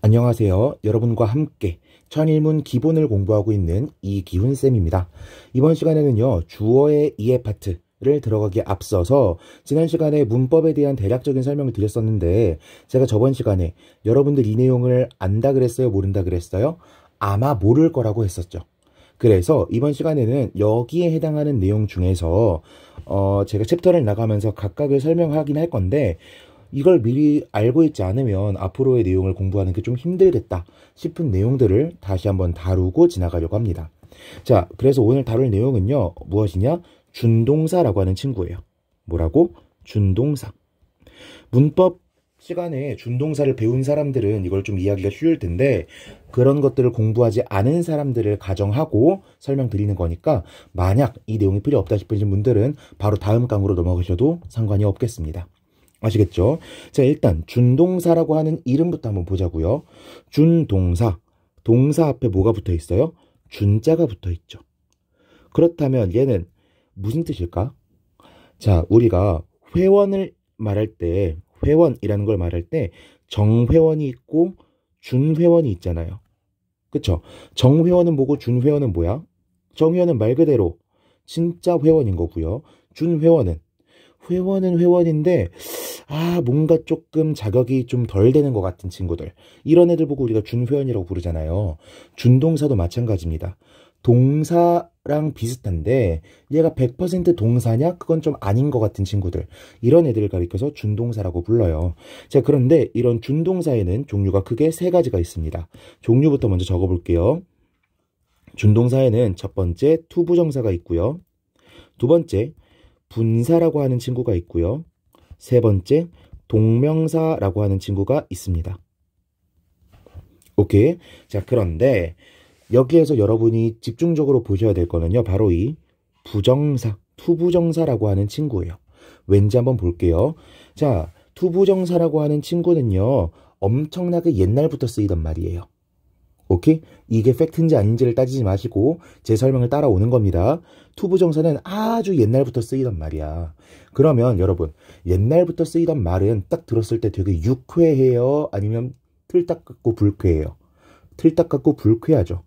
안녕하세요. 여러분과 함께 천일문 기본을 공부하고 있는 이기훈쌤입니다. 이번 시간에는요, 주어의 이해 파트를 들어가기에 앞서서 지난 시간에 문법에 대한 대략적인 설명을 드렸었는데 제가 저번 시간에 여러분들 이 내용을 안다 그랬어요? 모른다 그랬어요? 아마 모를 거라고 했었죠. 그래서 이번 시간에는 여기에 해당하는 내용 중에서 제가 챕터를 나가면서 각각을 설명하긴 할 건데 이걸 미리 알고 있지 않으면 앞으로의 내용을 공부하는 게 좀 힘들겠다 싶은 내용들을 다시 한번 다루고 지나가려고 합니다. 자, 그래서 오늘 다룰 내용은요, 무엇이냐? 준동사라고 하는 친구예요. 뭐라고? 준동사. 문법 시간에 준동사를 배운 사람들은 이걸 좀 이해하기가 쉬울 텐데 그런 것들을 공부하지 않은 사람들을 가정하고 설명드리는 거니까 만약 이 내용이 필요 없다 싶으신 분들은 바로 다음 강으로 넘어가셔도 상관이 없겠습니다. 아시겠죠? 자, 일단 준동사라고 하는 이름부터 한번 보자고요. 준동사. 동사 앞에 뭐가 붙어 있어요? 준자가 붙어 있죠. 그렇다면 얘는 무슨 뜻일까? 자, 우리가 회원을 말할 때, 회원이라는 걸 말할 때 정회원이 있고 준회원이 있잖아요. 그쵸? 정회원은 뭐고 준회원은 뭐야? 정회원은 말 그대로 진짜 회원인 거고요. 준회원은 회원인데 뭔가 조금 자격이 좀 덜 되는 것 같은 친구들, 이런 애들 보고 우리가 준회원이라고 부르잖아요. 준동사도 마찬가지입니다. 동사랑 비슷한데 얘가 100% 동사냐? 그건 좀 아닌 것 같은 친구들, 이런 애들을 가리켜서 준동사라고 불러요. 자, 그런데 이런 준동사에는 종류가 크게 세 가지가 있습니다. 종류부터 먼저 적어볼게요. 준동사에는 첫 번째 투부정사가 있고요. 두 번째 분사라고 하는 친구가 있고요. 세 번째 동명사라고 하는 친구가 있습니다. 오케이. 자, 그런데 여기에서 여러분이 집중적으로 보셔야 될 거는요, 바로 이 부정사, 투부정사라고 하는 친구예요. 왠지 한번 볼게요. 자, 투부정사라고 하는 친구는요, 엄청나게 옛날부터 쓰이던 말이에요. 오케이? 이게 팩트인지 아닌지를 따지지 마시고 제 설명을 따라오는 겁니다. 투부정사는 아주 옛날부터 쓰이던 말이야. 그러면 여러분, 옛날부터 쓰이던 말은 딱 들었을 때 되게 유쾌해요? 아니면 틀딱 같고 불쾌해요? 틀딱 같고 불쾌하죠.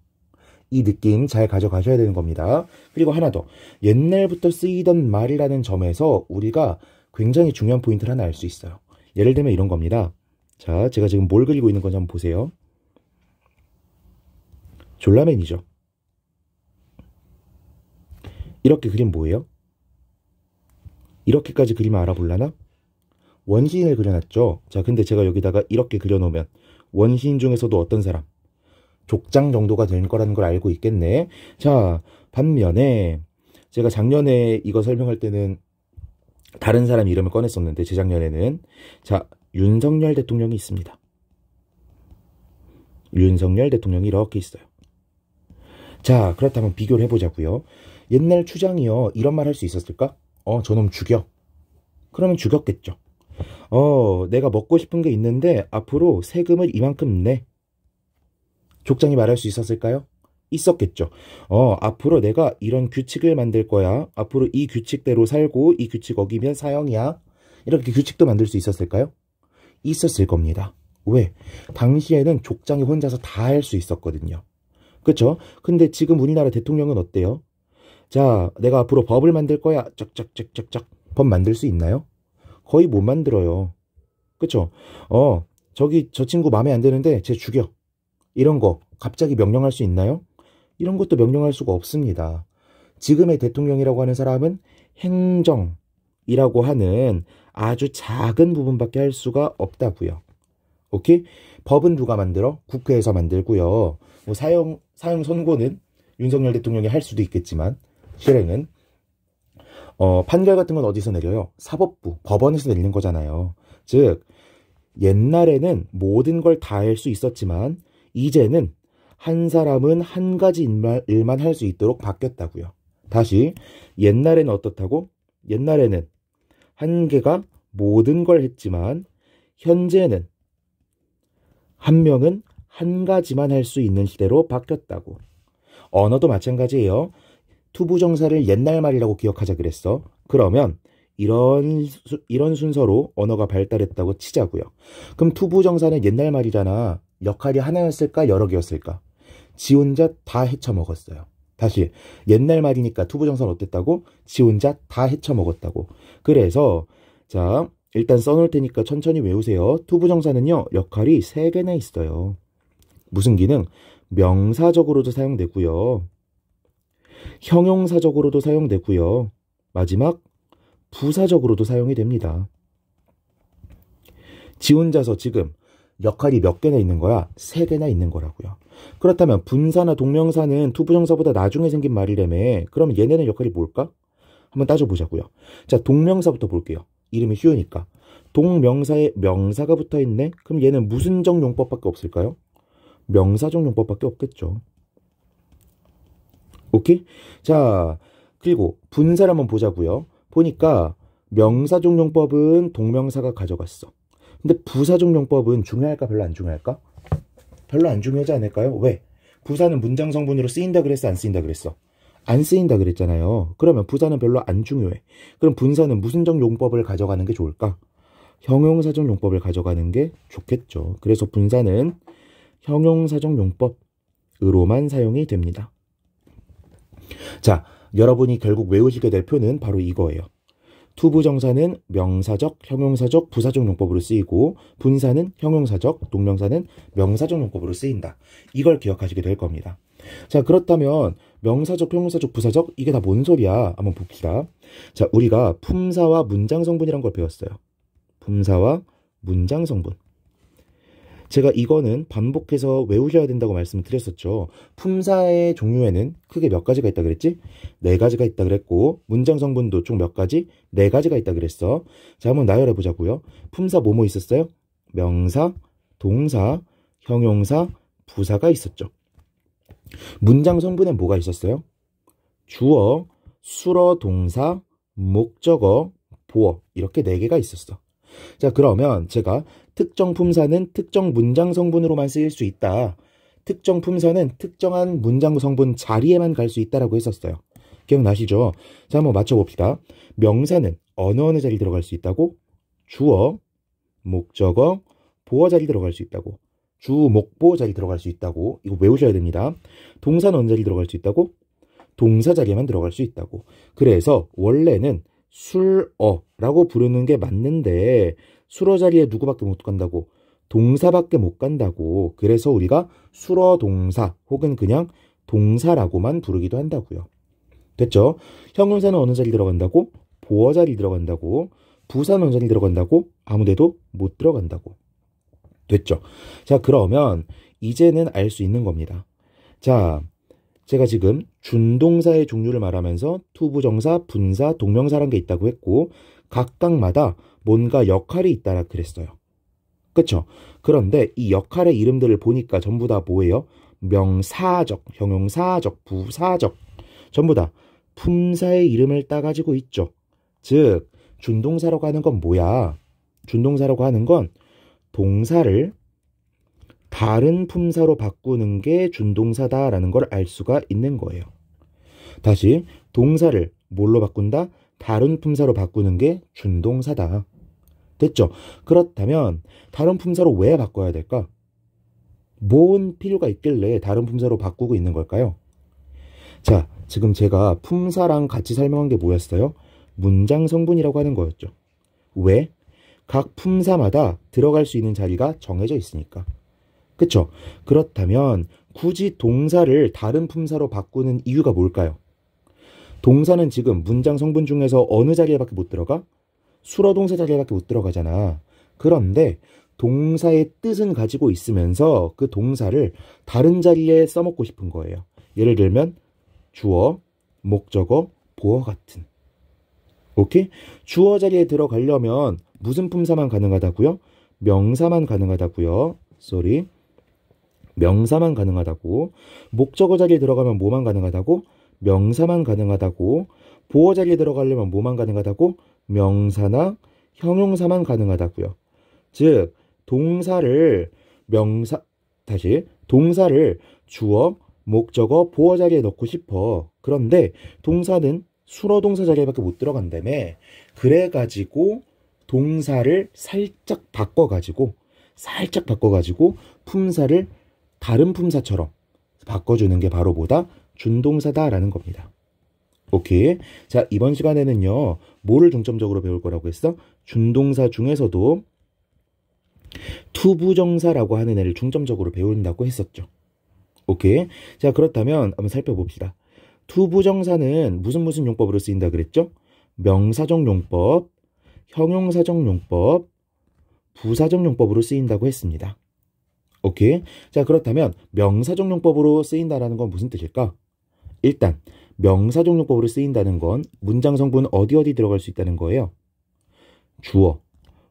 이 느낌 잘 가져가셔야 되는 겁니다. 그리고 하나 더, 옛날부터 쓰이던 말이라는 점에서 우리가 굉장히 중요한 포인트를 하나 알 수 있어요. 예를 들면 이런 겁니다. 자, 제가 지금 뭘 그리고 있는 건지 한번 보세요. 졸라맨이죠. 이렇게 그림 뭐예요? 이렇게까지 그림을 알아볼라나? 원시인을 그려놨죠. 자, 근데 제가 여기다가 이렇게 그려놓으면 원시인 중에서도 어떤 사람? 족장 정도가 될 거라는 걸 알고 있겠네. 자, 반면에 제가 작년에 이거 설명할 때는 다른 사람 이름을 꺼냈었는데 재작년에는, 자, 윤석열 대통령이 있습니다. 윤석열 대통령이 이렇게 있어요. 자, 그렇다면 비교를 해보자고요. 옛날 추장이요, 이런 말 할 수 있었을까? 저놈 죽여. 그러면 죽였겠죠. 내가 먹고 싶은 게 있는데 앞으로 세금을 이만큼 내. 족장이 말할 수 있었을까요? 있었겠죠. 앞으로 내가 이런 규칙을 만들 거야. 앞으로 이 규칙대로 살고 이 규칙 어기면 사형이야. 이렇게 규칙도 만들 수 있었을까요? 있었을 겁니다. 왜? 당시에는 족장이 혼자서 다 할 수 있었거든요. 그쵸? 근데 지금 우리나라 대통령은 어때요? 자, 내가 앞으로 법을 만들 거야. 쩍쩍쩍쩍쩍. 법 만들 수 있나요? 거의 못 만들어요. 그쵸? 저 친구 마음에 안 드는데 쟤 죽여. 이런 거 갑자기 명령할 수 있나요? 이런 것도 명령할 수가 없습니다. 지금의 대통령이라고 하는 사람은 행정이라고 하는 아주 작은 부분밖에 할 수가 없다고요. 오케이? 법은 누가 만들어? 국회에서 만들고요. 뭐 사형 선고는 윤석열 대통령이 할 수도 있겠지만 실행은 판결 같은 건 어디서 내려요? 사법부, 법원에서 내리는 거잖아요. 즉 옛날에는 모든 걸 다 할 수 있었지만 이제는 한 사람은 한 가지 일만 할 수 있도록 바뀌었다고요. 다시, 옛날에는 어떻다고? 옛날에는 한 개가 모든 걸 했지만 현재는 한 명은 한 가지만 할 수 있는 시대로 바뀌었다고. 언어도 마찬가지예요. 투부정사를 옛날 말이라고 기억하자 그랬어. 그러면 이런 순서로 언어가 발달했다고 치자고요. 그럼 투부정사는 옛날 말이잖아. 역할이 하나였을까 여러 개였을까? 지 혼자 다 헤쳐먹었어요. 다시 옛날 말이니까 투부정사는 어땠다고? 지 혼자 다 헤쳐먹었다고. 그래서 자 일단 써놓을 테니까 천천히 외우세요. 투부정사는요 역할이 3개나 있어요. 무슨 기능? 명사적으로도 사용되고요. 형용사적으로도 사용되고요. 마지막 부사적으로도 사용이 됩니다. 지 혼자서 지금 역할이 몇 개나 있는 거야? 3개나 있는 거라고요. 그렇다면 분사나 동명사는 투부정사보다 나중에 생긴 말이라며. 그럼 얘네는 역할이 뭘까? 한번 따져보자고요. 자, 동명사부터 볼게요. 이름이 쉬우니까. 동명사에 명사가 붙어있네? 그럼 얘는 무슨 정용법밖에 없을까요? 명사적 용법밖에 없겠죠. 오케이? 자, 그리고 분사를 한번 보자고요. 보니까 명사적 용법은 동명사가 가져갔어. 근데 부사적 용법은 중요할까 별로 안 중요할까? 별로 안 중요하지 않을까요? 왜? 부사는 문장 성분으로 쓰인다 그랬어? 안 쓰인다 그랬어? 안 쓰인다 그랬잖아요. 그러면 부사는 별로 안 중요해. 그럼 분사는 무슨 정 용법을 가져가는 게 좋을까? 형용사적 용법을 가져가는 게 좋겠죠. 그래서 분사는 형용사적 용법으로만 사용이 됩니다. 자, 여러분이 결국 외우시게 될 표는 바로 이거예요. 투부정사는 명사적, 형용사적, 부사적 용법으로 쓰이고 분사는 형용사적, 동명사는 명사적 용법으로 쓰인다. 이걸 기억하시게 될 겁니다. 자, 그렇다면 명사적, 형용사적, 부사적 이게 다 뭔 소리야? 한번 봅시다. 자, 우리가 품사와 문장 성분이란 걸 배웠어요. 품사와 문장 성분. 제가 이거는 반복해서 외우셔야 된다고 말씀을 드렸었죠. 품사의 종류에는 크게 몇 가지가 있다 그랬지? 4가지가 있다 그랬고 문장 성분도 총 몇 가지? 4가지가 있다 그랬어. 자, 한번 나열해 보자고요. 품사 뭐뭐 있었어요? 명사, 동사, 형용사, 부사가 있었죠. 문장 성분엔 뭐가 있었어요? 주어, 수어, 동사, 목적어, 보어 이렇게 4개가 있었어. 자, 그러면 제가 특정 품사는 특정 문장 성분으로만 쓰일 수 있다. 특정 품사는 특정한 문장 성분 자리에만 갈 수 있다라고 했었어요. 기억나시죠? 자, 한번 맞춰봅시다. 명사는 어느 자리 들어갈 수 있다고? 주어, 목적어, 보어 자리 들어갈 수 있다고. 주, 목, 보어 자리 들어갈 수 있다고. 이거 외우셔야 됩니다. 동사는 어느 자리 들어갈 수 있다고? 동사 자리에만 들어갈 수 있다고. 그래서 원래는 술어라고 부르는 게 맞는데 술어 자리에 누구밖에 못 간다고? 동사밖에 못 간다고. 그래서 우리가 술어 동사 혹은 그냥 동사라고만 부르기도 한다고요. 됐죠? 형용사는 어느 자리 들어간다고? 보어 자리 들어간다고. 부사는 어느 자리 들어간다고? 아무데도 못 들어간다고. 됐죠? 자, 그러면 이제는 알 수 있는 겁니다. 자, 제가 지금 준동사의 종류를 말하면서 투부정사, 분사, 동명사란 게 있다고 했고 각각마다 뭔가 역할이 있다라 그랬어요. 그쵸? 그런데 이 역할의 이름들을 보니까 전부 다 뭐예요? 명사적, 형용사적, 부사적 전부 다 품사의 이름을 따가지고 있죠. 즉 준동사라고 하는 건 뭐야? 준동사라고 하는 건 동사를 다른 품사로 바꾸는 게 준동사다라는 걸 알 수가 있는 거예요. 다시 동사를 뭘로 바꾼다? 다른 품사로 바꾸는 게 준동사다. 됐죠? 그렇다면 다른 품사로 왜 바꿔야 될까? 뭔 필요가 있길래 다른 품사로 바꾸고 있는 걸까요? 자, 지금 제가 품사랑 같이 설명한 게 뭐였어요? 문장 성분이라고 하는 거였죠. 왜? 각 품사마다 들어갈 수 있는 자리가 정해져 있으니까. 그쵸? 그렇다면 굳이 동사를 다른 품사로 바꾸는 이유가 뭘까요? 동사는 지금 문장 성분 중에서 어느 자리에밖에 못 들어가? 수어 동사 자리에밖에 못 들어가잖아. 그런데 동사의 뜻은 가지고 있으면서 그 동사를 다른 자리에 써먹고 싶은 거예요. 예를 들면 주어, 목적어, 보어 같은. 오케이? 주어 자리에 들어가려면 무슨 품사만 가능하다고요? 명사만 가능하다고요. 쏘리. 명사만 가능하다고. 목적어 자리에 들어가면 뭐만 가능하다고? 명사만 가능하다고. 보어 자리에 들어가려면 뭐만 가능하다고? 명사나 형용사만 가능하다고요. 즉 동사를 동사를 주어, 목적어, 보어 자리에 넣고 싶어. 그런데 동사는 수어 동사 자리에밖에 못 들어간다며. 그래가지고 동사를 살짝 바꿔가지고 살짝 바꿔가지고 품사를 다른 품사처럼 바꿔주는 게 바로 뭐다? 준동사다라는 겁니다. 오케이. 자, 이번 시간에는요, 뭐를 중점적으로 배울 거라고 했어? 준동사 중에서도 투부정사라고 하는 애를 중점적으로 배운다고 했었죠. 오케이. 자, 그렇다면 한번 살펴봅시다. 투부정사는 무슨 용법으로 쓰인다 그랬죠? 명사적 용법, 형용사적 용법, 부사적 용법으로 쓰인다고 했습니다. 오케이. 자, 그렇다면 명사적 용법으로 쓰인다라는 건 무슨 뜻일까? 일단 명사적 용법으로 쓰인다는 건 문장 성분 어디 들어갈 수 있다는 거예요. 주어,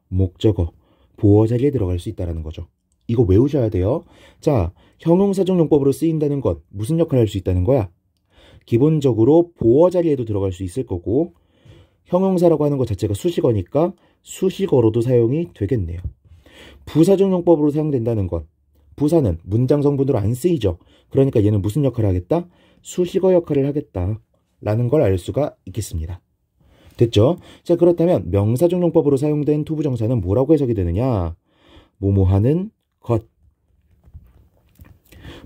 목적어, 보어 자리에 들어갈 수 있다는 거죠. 이거 외우셔야 돼요. 자, 형용사적 용법으로 쓰인다는 건 무슨 역할을 할 수 있다는 거야? 기본적으로 보어 자리에도 들어갈 수 있을 거고, 형용사라고 하는 것 자체가 수식어니까 수식어로도 사용이 되겠네요. 부사적 용법으로 사용된다는 건 부사는 문장 성분으로 안 쓰이죠. 그러니까 얘는 무슨 역할을 하겠다? 수식어 역할을 하겠다 라는 걸 알 수가 있겠습니다. 됐죠? 자, 그렇다면 명사적 용법으로 사용된 투부정사는 뭐라고 해석이 되느냐? 뭐뭐하는 것,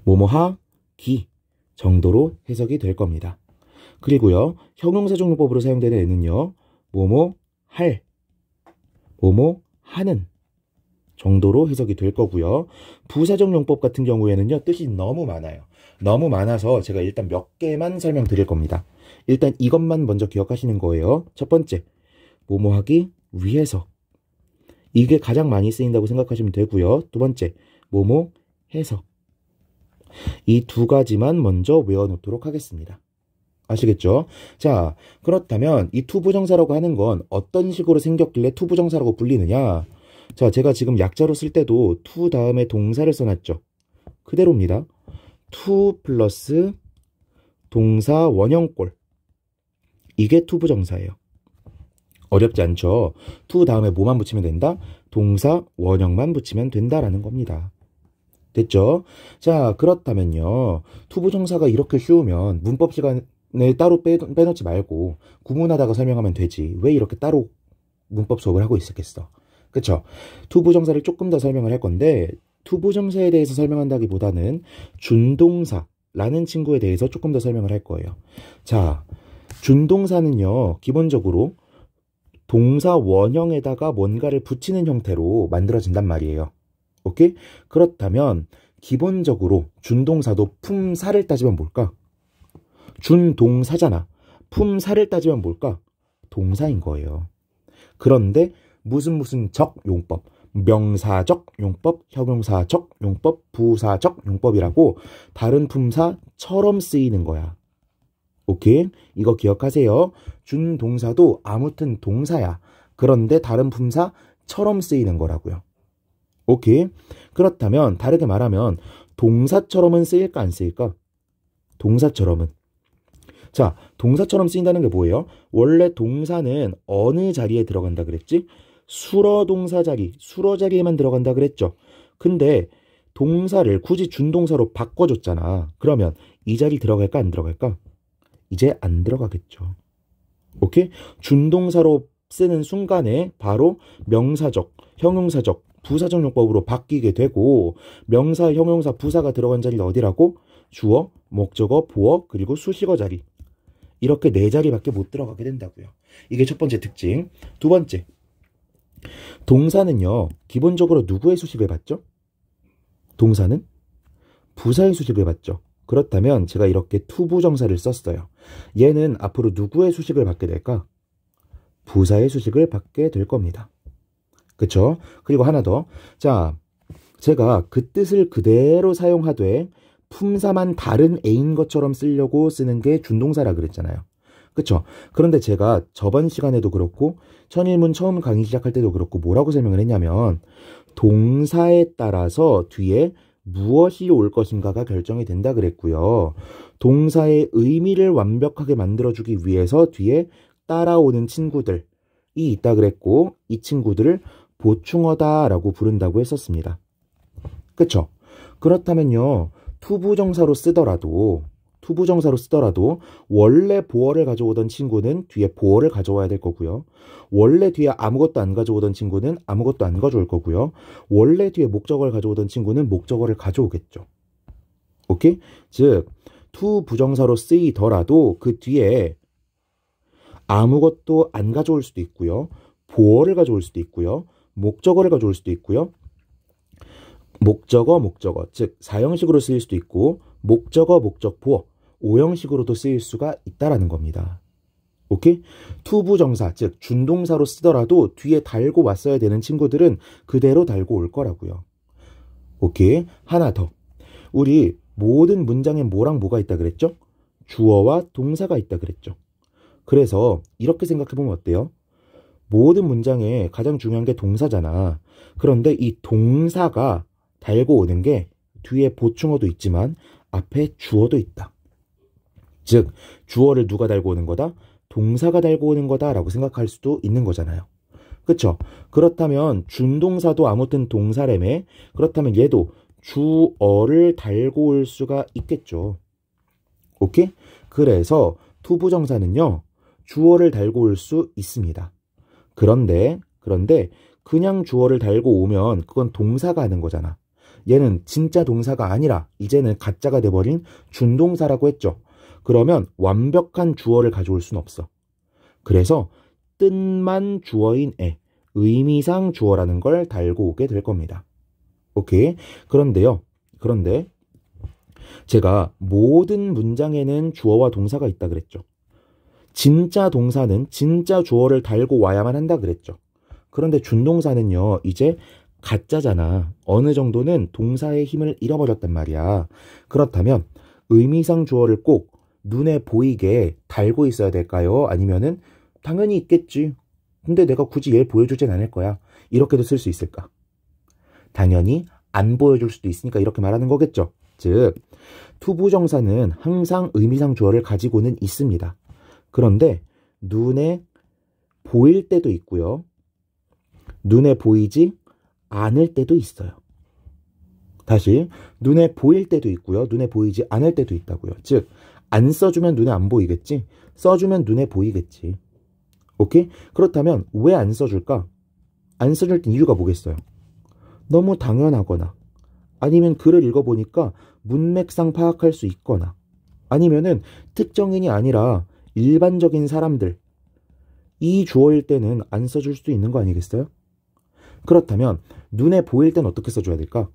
뭐뭐하기 정도로 해석이 될 겁니다. 그리고요, 형용사적 용법으로 사용되는 애는요, 뭐뭐할, 뭐뭐하는 정도로 해석이 될 거고요. 부사적 용법 같은 경우에는요, 뜻이 너무 많아요. 너무 많아서 제가 일단 몇 개만 설명드릴 겁니다. 일단 이것만 먼저 기억하시는 거예요. 첫 번째, 뭐뭐하기 위해서. 이게 가장 많이 쓰인다고 생각하시면 되고요. 두 번째, 뭐뭐해서. 이 두 가지만 먼저 외워놓도록 하겠습니다. 아시겠죠? 자, 그렇다면 이 투부정사라고 하는 건 어떤 식으로 생겼길래 투부정사라고 불리느냐? 자, 제가 지금 약자로 쓸 때도 투 다음에 동사를 써놨죠. 그대로입니다. 투 플러스 동사 원형꼴. 이게 투부정사예요. 어렵지 않죠? 투 다음에 뭐만 붙이면 된다? 동사 원형만 붙이면 된다라는 겁니다. 됐죠? 자, 그렇다면요. 투부정사가 이렇게 쉬우면 문법 시간에 따로 빼놓지 말고 구문하다가 설명하면 되지. 왜 이렇게 따로 문법 수업을 하고 있었겠어? 그쵸? 투부정사를 조금 더 설명을 할 건데, 투부정사에 대해서 설명한다기보다는 준동사라는 친구에 대해서 조금 더 설명을 할 거예요. 자, 준동사는요, 기본적으로 동사 원형에다가 뭔가를 붙이는 형태로 만들어진단 말이에요. 오케이? 그렇다면 기본적으로 준동사도 품사를 따지면 뭘까? 준동사잖아. 품사를 따지면 뭘까? 동사인 거예요. 그런데 무슨 적 용법, 명사적 용법, 형용사적 용법, 부사적 용법이라고 다른 품사처럼 쓰이는 거야. 오케이? 이거 기억하세요. 준동사도 아무튼 동사야. 그런데 다른 품사처럼 쓰이는 거라고요. 오케이? 그렇다면 다르게 말하면 동사처럼은 쓰일까 안 쓰일까? 동사처럼은. 자, 동사처럼 쓰인다는 게 뭐예요? 원래 동사는 어느 자리에 들어간다 그랬지? 수러 동사 자리, 수러 자리에만 들어간다 그랬죠. 근데 동사를 굳이 준동사로 바꿔줬잖아. 그러면 이 자리 들어갈까 안 들어갈까? 이제 안 들어가겠죠. 오케이? 준동사로 쓰는 순간에 바로 명사적, 형용사적, 부사적 용법으로 바뀌게 되고, 명사, 형용사, 부사가 들어간 자리는 어디라고? 주어, 목적어, 보어, 그리고 수식어 자리. 이렇게 네 자리밖에 못 들어가게 된다고요. 이게 첫 번째 특징. 두 번째, 동사는요, 기본적으로 누구의 수식을 받죠? 동사는 부사의 수식을 받죠. 그렇다면 제가 이렇게 투부정사를 썼어요. 얘는 앞으로 누구의 수식을 받게 될까? 부사의 수식을 받게 될 겁니다. 그쵸? 그리고 하나 더. 자, 제가 그 뜻을 그대로 사용하되 품사만 다른 애인 것처럼 쓰려고 쓰는 게 준동사라 그랬잖아요. 그쵸? 그런데 제가 저번 시간에도 그렇고 천일문 처음 강의 시작할 때도 그렇고 뭐라고 설명을 했냐면, 동사에 따라서 뒤에 무엇이 올 것인가가 결정이 된다 그랬고요. 동사의 의미를 완벽하게 만들어주기 위해서 뒤에 따라오는 친구들이 있다 그랬고, 이 친구들을 보충어다라고 부른다고 했었습니다. 그쵸? 그렇다면요, 투부정사로 쓰더라도 투부정사로 쓰더라도 원래 보어를 가져오던 친구는 뒤에 보어를 가져와야 될 거고요. 원래 뒤에 아무것도 안 가져오던 친구는 아무것도 안 가져올 거고요. 원래 뒤에 목적어를 가져오던 친구는 목적어를 가져오겠죠. 오케이? 즉 투부정사로 쓰이더라도 그 뒤에 아무것도 안 가져올 수도 있고요. 보어를 가져올 수도 있고요. 목적어를 가져올 수도 있고요. 목적어, 즉 사형식으로 쓰일 수도 있고 목적어, 목적, 보어, 오형식으로도 쓰일 수가 있다라는 겁니다. 오케이? 투부정사, 즉 준동사로 쓰더라도 뒤에 달고 왔어야 되는 친구들은 그대로 달고 올 거라고요. 오케이? 하나 더. 우리 모든 문장에 뭐랑 뭐가 있다 그랬죠? 주어와 동사가 있다 그랬죠. 그래서 이렇게 생각해보면 어때요? 모든 문장에 가장 중요한 게 동사잖아. 그런데 이 동사가 달고 오는 게 뒤에 보충어도 있지만 앞에 주어도 있다. 즉 주어를 누가 달고 오는 거다? 동사가 달고 오는 거다 라고 생각할 수도 있는 거잖아요. 그쵸? 그렇다면 준동사도 아무튼 동사라며. 그렇다면 얘도 주어를 달고 올 수가 있겠죠. 오케이? 그래서 투부정사는요. 주어를 달고 올 수 있습니다. 그런데 그냥 주어를 달고 오면 그건 동사가 하는 거잖아. 얘는 진짜 동사가 아니라 이제는 가짜가 돼버린 준동사라고 했죠. 그러면 완벽한 주어를 가져올 수는 없어. 그래서 뜻만 주어인 애, 의미상 주어라는 걸 달고 오게 될 겁니다. 오케이? 그런데 제가 모든 문장에는 주어와 동사가 있다 그랬죠. 진짜 동사는 진짜 주어를 달고 와야만 한다 그랬죠. 그런데 준동사는요, 이제 가짜잖아. 어느 정도는 동사의 힘을 잃어버렸단 말이야. 그렇다면 의미상 주어를 꼭 눈에 보이게 달고 있어야 될까요? 아니면은 당연히 있겠지. 근데 내가 굳이 얘를 보여주진 않을 거야. 이렇게도 쓸 수 있을까? 당연히 안 보여줄 수도 있으니까 이렇게 말하는 거겠죠. 즉 투부정사는 항상 의미상 주어를 가지고는 있습니다. 그런데 눈에 보일 때도 있고요. 눈에 보이지 않을 때도 있어요. 다시 눈에 보일 때도 있고요. 눈에 보이지 않을 때도 있다고요. 즉 안 써주면 눈에 안 보이겠지. 써주면 눈에 보이겠지. 오케이? 그렇다면 왜 안 써줄까? 안 써줄 땐 이유가 뭐겠어요? 너무 당연하거나 아니면 글을 읽어보니까 문맥상 파악할 수 있거나 아니면은 특정인이 아니라 일반적인 사람들 이 주어일 때는 안 써줄 수도 있는 거 아니겠어요? 그렇다면 눈에 보일 땐 어떻게 써줘야 될까?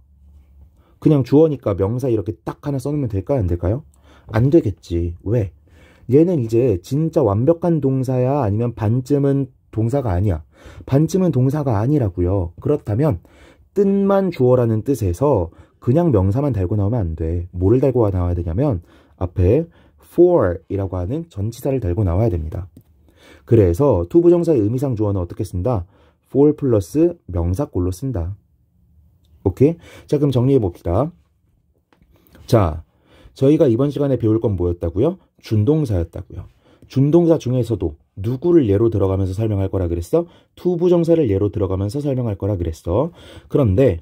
그냥 주어니까 명사 이렇게 딱 하나 써놓으면 될까요? 안 될까요? 안 되겠지. 왜? 얘는 이제 진짜 완벽한 동사야? 아니면 반쯤은 동사가 아니야? 반쯤은 동사가 아니라고요. 그렇다면 뜻만 주어라는 뜻에서 그냥 명사만 달고 나오면 안 돼. 뭐를 달고 나와야 되냐면 앞에 for 이라고 하는 전치사를 달고 나와야 됩니다. 그래서 투부정사의 의미상 주어는 어떻게 쓴다? for 플러스 명사꼴로 쓴다. 오케이? 자, 그럼 정리해 봅시다. 자, 저희가 이번 시간에 배울 건 뭐였다고요? 준동사였다고요. 준동사 중에서도 누구를 예로 들어가면서 설명할 거라 그랬어? 투부정사를 예로 들어가면서 설명할 거라 그랬어. 그런데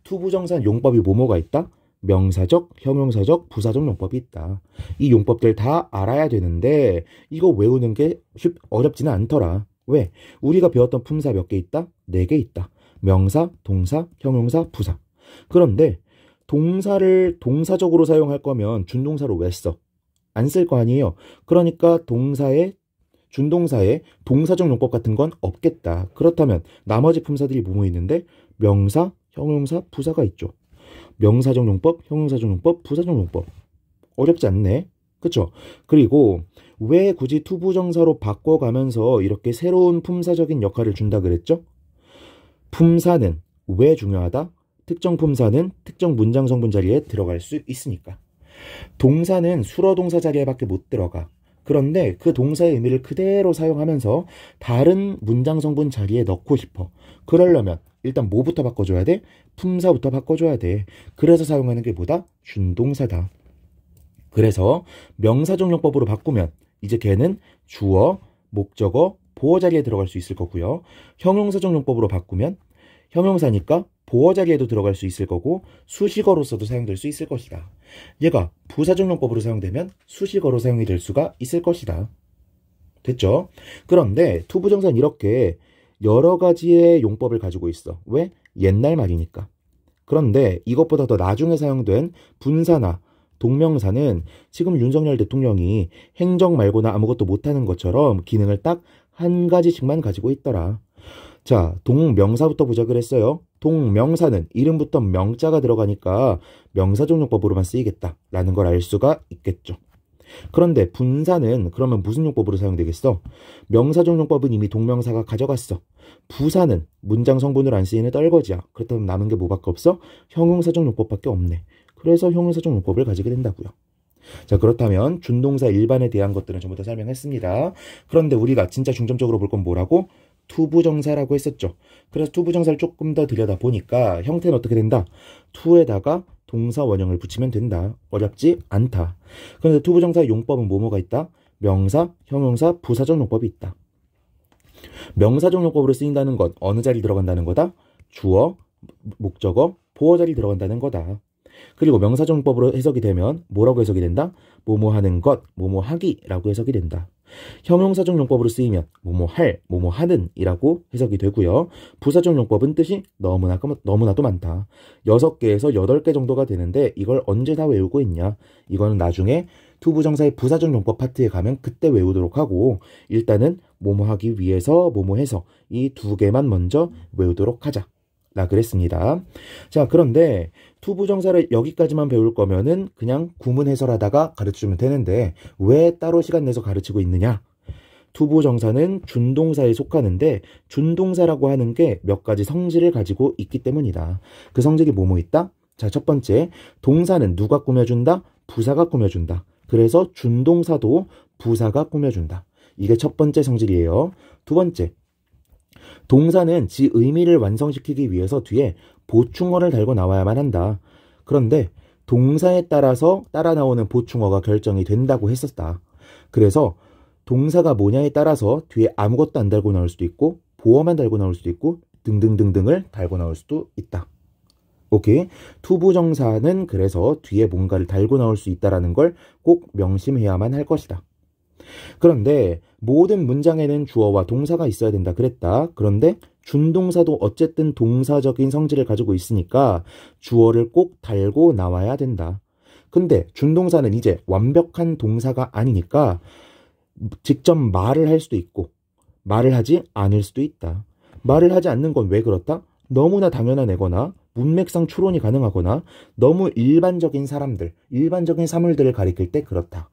투부정사 용법이 뭐뭐가 있다? 명사적, 형용사적, 부사적 용법이 있다. 이 용법들 다 알아야 되는데 이거 외우는 게 어렵지는 않더라. 왜? 우리가 배웠던 품사 몇 개 있다? 4개 있다. 명사, 동사, 형용사, 부사. 그런데 동사를 동사적으로 사용할 거면 준동사로 왜 써? 안 쓸 거 아니에요. 그러니까 준동사에 동사적 용법 같은 건 없겠다. 그렇다면 나머지 품사들이 뭐뭐 있는데 명사, 형용사, 부사가 있죠. 명사적 용법, 형용사적 용법, 부사적 용법. 어렵지 않네. 그쵸? 그리고 왜 굳이 투부정사로 바꿔가면서 이렇게 새로운 품사적인 역할을 준다 그랬죠? 품사는 왜 중요하다? 특정 품사는 특정 문장 성분 자리에 들어갈 수 있으니까. 동사는 수러 동사 자리에 밖에 못 들어가. 그런데 그 동사의 의미를 그대로 사용하면서 다른 문장 성분 자리에 넣고 싶어. 그러려면 일단 뭐부터 바꿔줘야 돼? 품사부터 바꿔줘야 돼. 그래서 사용하는 게 뭐다? 준동사다. 그래서 명사적 용법으로 바꾸면 이제 걔는 주어, 목적어, 보어 자리에 들어갈 수 있을 거고요. 형용사적 용법으로 바꾸면 형용사니까 보어 자리에도 들어갈 수 있을 거고 수식어로서도 사용될 수 있을 것이다. 얘가 부사적 용법으로 사용되면 수식어로 사용이 될 수가 있을 것이다. 됐죠? 그런데 투부정사는 이렇게 여러 가지의 용법을 가지고 있어. 왜? 옛날 말이니까. 그런데 이것보다 더 나중에 사용된 분사나 동명사는 지금 윤석열 대통령이 행정 말고나 아무것도 못하는 것처럼 기능을 딱 한 가지씩만 가지고 있더라. 자, 동명사부터 보자 그랬어요. 동명사는 이름부터 명자가 들어가니까 명사적 용법으로만 쓰이겠다라는 걸 알 수가 있겠죠. 그런데 분사는 그러면 무슨 용법으로 사용되겠어? 명사적 용법은 이미 동명사가 가져갔어. 부사는 문장 성분으로 안 쓰이는 떨거지야. 그렇다면 남은 게 뭐밖에 없어? 형용사적 용법밖에 없네. 그래서 형용사적 용법을 가지게 된다고요. 자, 그렇다면 준동사 일반에 대한 것들은 전부 다 설명했습니다. 그런데 우리가 진짜 중점적으로 볼 건 뭐라고? 투부정사라고 했었죠. 그래서 투부정사를 조금 더 들여다보니까 형태는 어떻게 된다? 투에다가 동사 원형을 붙이면 된다. 어렵지 않다. 그런데 투부정사의 용법은 뭐뭐가 있다? 명사, 형용사, 부사적 용법이 있다. 명사적 용법으로 쓰인다는 건 어느 자리 들어간다는 거다? 주어, 목적어, 보어 자리 들어간다는 거다. 그리고 명사적 용법으로 해석이 되면 뭐라고 해석이 된다? 뭐뭐 하는 것, 뭐뭐 하기라고 해석이 된다. 형용사적 용법으로 쓰이면 뭐뭐 할, 뭐뭐 하는 이라고 해석이 되고요. 부사적 용법은 뜻이 너무나도 많다. 6개에서 8개 정도가 되는데 이걸 언제 다 외우고 있냐? 이거는 나중에 투부정사의 부사적 용법 파트에 가면 그때 외우도록 하고 일단은 뭐뭐 하기 위해서 뭐뭐 해서 이 2개만 먼저 외우도록 하자. 라 그랬습니다. 자, 그런데 투부정사를 여기까지만 배울 거면은 그냥 구문 해설하다가 가르치면 되는데 왜 따로 시간 내서 가르치고 있느냐? 투부정사는 준동사에 속하는데 준동사라고 하는 게 몇 가지 성질을 가지고 있기 때문이다. 그 성질이 뭐뭐 있다? 자, 첫 번째, 동사는 누가 꾸며준다? 부사가 꾸며준다. 그래서 준동사도 부사가 꾸며준다. 이게 첫 번째 성질이에요. 두 번째, 동사는 지 의미를 완성시키기 위해서 뒤에 보충어를 달고 나와야만 한다. 그런데 동사에 따라서 따라 나오는 보충어가 결정이 된다고 했었다. 그래서 동사가 뭐냐에 따라서 뒤에 아무것도 안 달고 나올 수도 있고 보어만 달고 나올 수도 있고 등등등등을 달고 나올 수도 있다. 오케이? 투부정사는 그래서 뒤에 뭔가를 달고 나올 수 있다는 걸 꼭 명심해야만 할 것이다. 그런데 모든 문장에는 주어와 동사가 있어야 된다 그랬다. 그런데 준동사도 어쨌든 동사적인 성질을 가지고 있으니까 주어를 꼭 달고 나와야 된다. 근데 준동사는 이제 완벽한 동사가 아니니까 직접 말을 할 수도 있고 말을 하지 않을 수도 있다. 말을 하지 않는 건 왜 그렇다? 너무나 당연한 애거나 문맥상 추론이 가능하거나 너무 일반적인 사람들, 일반적인 사물들을 가리킬 때 그렇다.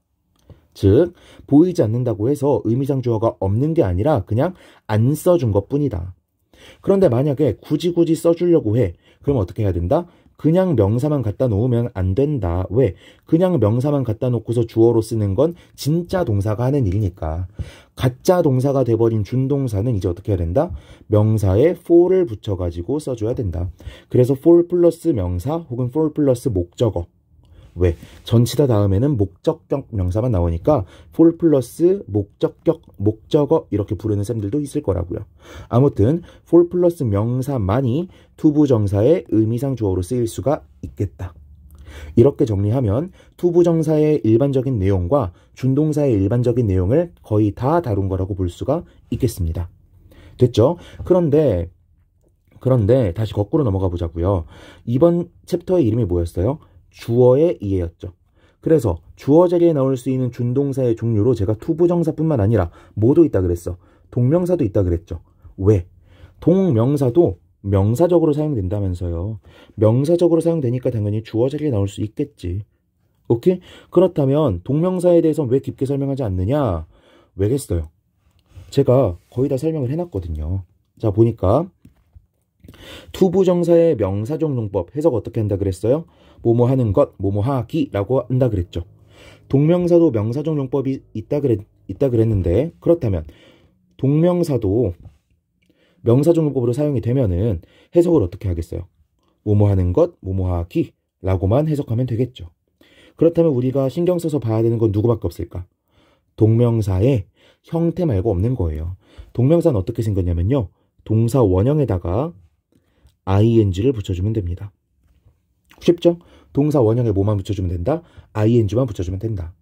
즉 보이지 않는다고 해서 의미상 주어가 없는 게 아니라 그냥 안 써준 것뿐이다. 그런데 만약에 굳이 써주려고 해. 그럼 어떻게 해야 된다? 그냥 명사만 갖다 놓으면 안 된다. 왜? 그냥 명사만 갖다 놓고서 주어로 쓰는 건 진짜 동사가 하는 일이니까. 가짜 동사가 돼버린 준동사는 이제 어떻게 해야 된다? 명사에 for를 붙여가지고 써줘야 된다. 그래서 for 플러스 명사 혹은 for 플러스 목적어. 왜? 전치다 다음에는 목적격 명사만 나오니까 for 플러스 목적격 목적어 이렇게 부르는 쌤들도 있을 거라고요. 아무튼 for 플러스 명사만이 투부정사의 의미상 주어로 쓰일 수가 있겠다. 이렇게 정리하면 투부정사의 일반적인 내용과 준동사의 일반적인 내용을 거의 다 다룬 거라고 볼 수가 있겠습니다. 됐죠? 그런데 다시 거꾸로 넘어가 보자고요. 이번 챕터의 이름이 뭐였어요? 주어의 이해였죠. 그래서 주어 자리에 나올 수 있는 준동사의 종류로 제가 투부정사뿐만 아니라 뭐도 있다 그랬어. 동명사도 있다 그랬죠. 왜? 동명사도 명사적으로 사용된다면서요. 명사적으로 사용되니까 당연히 주어 자리에 나올 수 있겠지. 오케이? 그렇다면 동명사에 대해서 왜 깊게 설명하지 않느냐? 왜겠어요? 제가 거의 다 설명을 해놨거든요. 자, 보니까 투부정사의 명사적 용법 해석 어떻게 한다 그랬어요? 뭐뭐 하는 것, 뭐뭐 하기라고 한다 그랬죠. 동명사도 명사적 용법이 있다 그랬는데 그렇다면 동명사도 명사적 용법으로 사용이 되면은 해석을 어떻게 하겠어요? 뭐뭐 하는 것, 뭐뭐 하기라고만 해석하면 되겠죠. 그렇다면 우리가 신경 써서 봐야 되는 건 누구밖에 없을까? 동명사의 형태 말고 없는 거예요. 동명사는 어떻게 생겼냐면요. 동사 원형에다가 ing를 붙여주면 됩니다. 쉽죠? 동사 원형에 뭐만 붙여주면 된다? ing만 붙여주면 된다.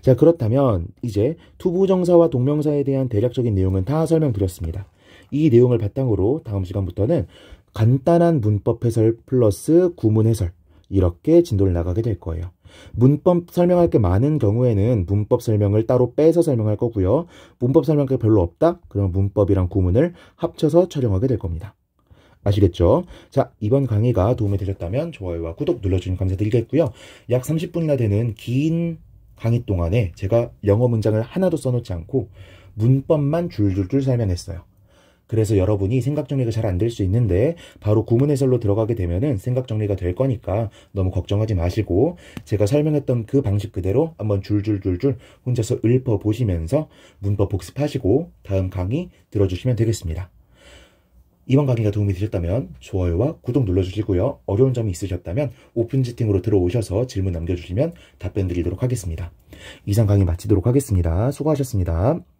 자, 그렇다면 이제 투부정사와 동명사에 대한 대략적인 내용은 다 설명드렸습니다. 이 내용을 바탕으로 다음 시간부터는 간단한 문법 해설 플러스 구문 해설, 이렇게 진도를 나가게 될 거예요. 문법 설명할 게 많은 경우에는 문법 설명을 따로 빼서 설명할 거고요. 문법 설명할 게 별로 없다? 그러면 문법이랑 구문을 합쳐서 촬영하게 될 겁니다. 아시겠죠? 자, 이번 강의가 도움이 되셨다면 좋아요와 구독 눌러주시면 감사드리겠고요. 약 30분이나 되는 긴 강의 동안에 제가 영어 문장을 하나도 써놓지 않고 문법만 줄줄줄 설명했어요. 그래서 여러분이 생각 정리가 잘 안 될 수 있는데 바로 구문 해설로 들어가게 되면은 생각 정리가 될 거니까 너무 걱정하지 마시고 제가 설명했던 그 방식 그대로 한번 줄줄줄줄 혼자서 읊어보시면서 문법 복습하시고 다음 강의 들어주시면 되겠습니다. 이번 강의가 도움이 되셨다면 좋아요와 구독 눌러주시고요. 어려운 점이 있으셨다면 오픈 채팅으로 들어오셔서 질문 남겨주시면 답변 드리도록 하겠습니다. 이상 강의 마치도록 하겠습니다. 수고하셨습니다.